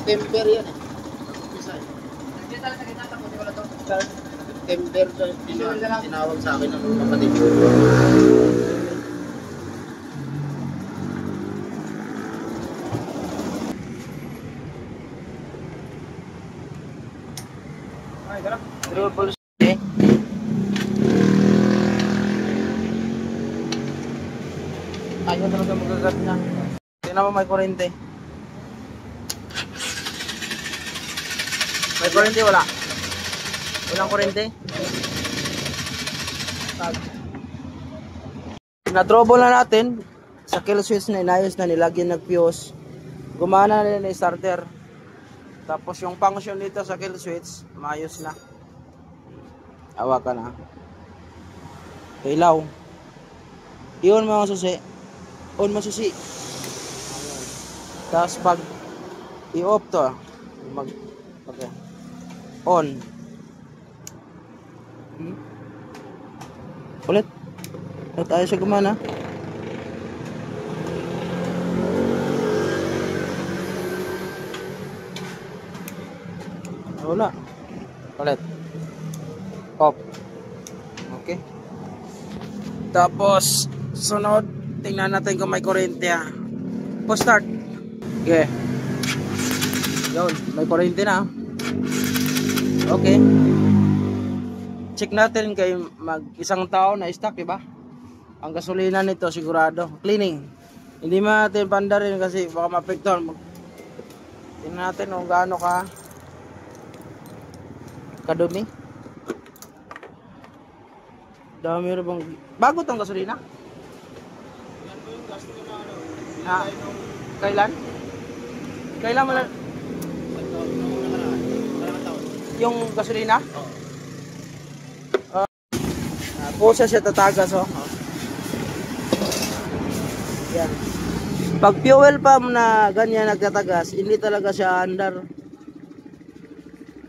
September yan eh. September tinawag sa akin ng kapatid ko. Ay, tara. Trouble ayaw talaga magagat niya. Tingnan mo may kurente. May kurente wala? Walang kurente? Na-trouble na natin. Sa kill switch na inayos na nilagyan nag-fuse. Gumana na nila yung starter. Tapos yung function dito sa kill switch, maayos na. Awa ka na. Ilaw. Iyon mga susi. On mo susi. Tapos pag i-off to, okay. On. Ulit. At ayos siya gumana. Wala. Ulit. Off. Okay. Tapos sunod, tingnan natin kung may kuryente Post start. Okay. Yun, may kuryente na. Okay. Check natin kay mag isang taon na stock, diba? Ang gasolina nito sigurado. Cleaning. Hindi natin pandarin kasi baka mapektuhan. Tingnan natin kung gaano kadumi. Dami rin bang bago tong gasolina? Na, kailan? Kailan mo lang? Yung gasolina? Pusa siya tatagas Yan. Pag fuel pump na ganyan nagtatagas, hindi talaga siya under.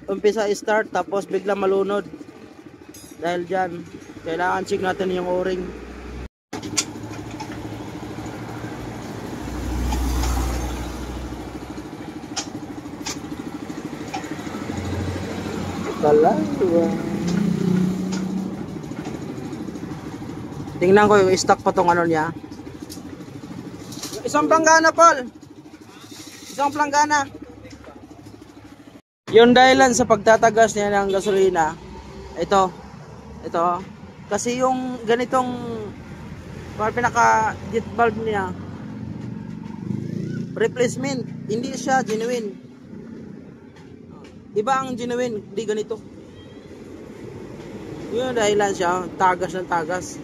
Umpisa start tapos bigla malunod. Dahil dyan, kailangan check natin yung o-ring. Tingnan ko yung stock pa tong ano niya. Isang planggana, Paul. Isang planggana. Yung dahilan sa pagtatagas niya ng gasolina, ito. Kasi yung ganitong pinaka jet valve niya, replacement, hindi siya genuine. Iba ang genuine, hindi ganito. Yun dahilan siya, tagas ng tagas.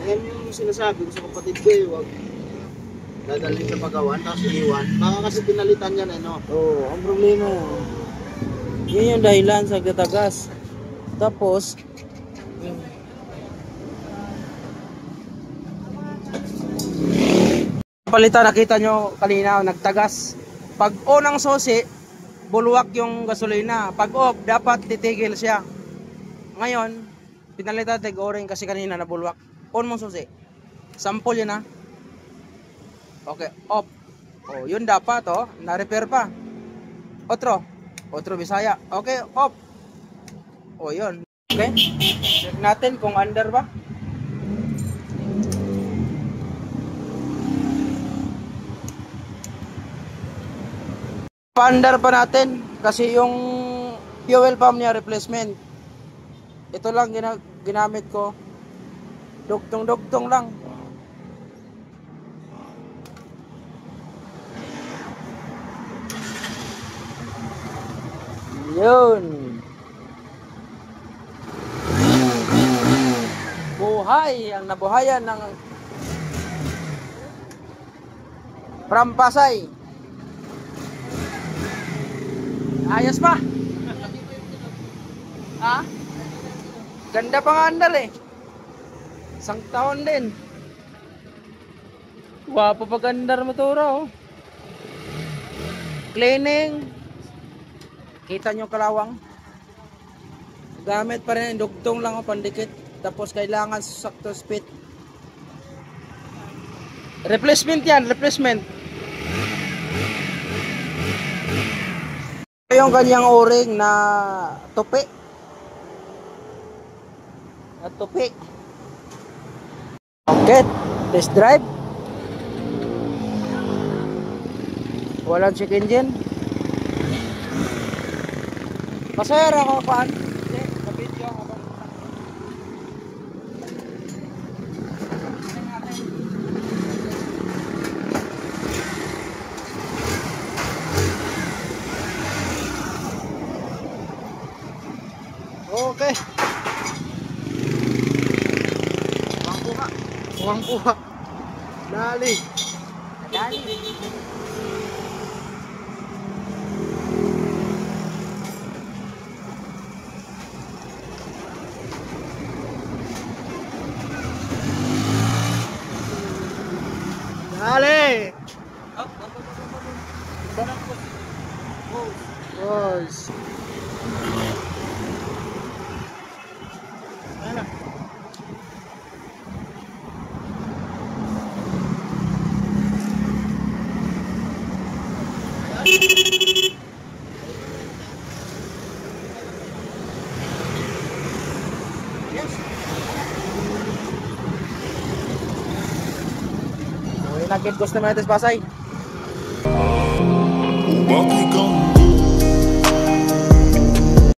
Yan yung sinasabi ko sa kapatid ko, wag dadalhin sa pagawan, tapos iwan. Baka kasi pinalitan yan no? Oo, ang problema yun yung dahilan sa gatagas. Tapos palitan, nakita nyo kanina nagtagas. Pag on ang susi, bulwak yung gasolina. Pag off, dapat titigil siya. Ngayon pinalitan tig-o-ring kasi kanina na bulwak. On mong susi, sample yun okay, off. Yun dapat na-repair pa. Otro Bisaya. Okay, off. Yun. Okay. Check natin kung under ba. Pa-under pa natin kasi yung fuel pump niya replacement. Ito lang ginamit ko. Dugtong lang. Yun. Buhay ang nabuhayan ng from Pasay. Ayos pa. Ganda pa nga andal Isang taon din. Wapo pag andar motora Cleaning. Kita nyo kalawang. Gamit pa rin, dugtong lang pandikit. Tapos kailangan sakto speed. Replacement yan, replacement. yung kanyang o-ring na tupi. At tupi. Okay, test drive. Walang check engine. Pasayara ko paan. Kapityo ako. Okay. Kuha. Dali. Boys. Nagkit gusto naman ito sa Pasay. Bakit ka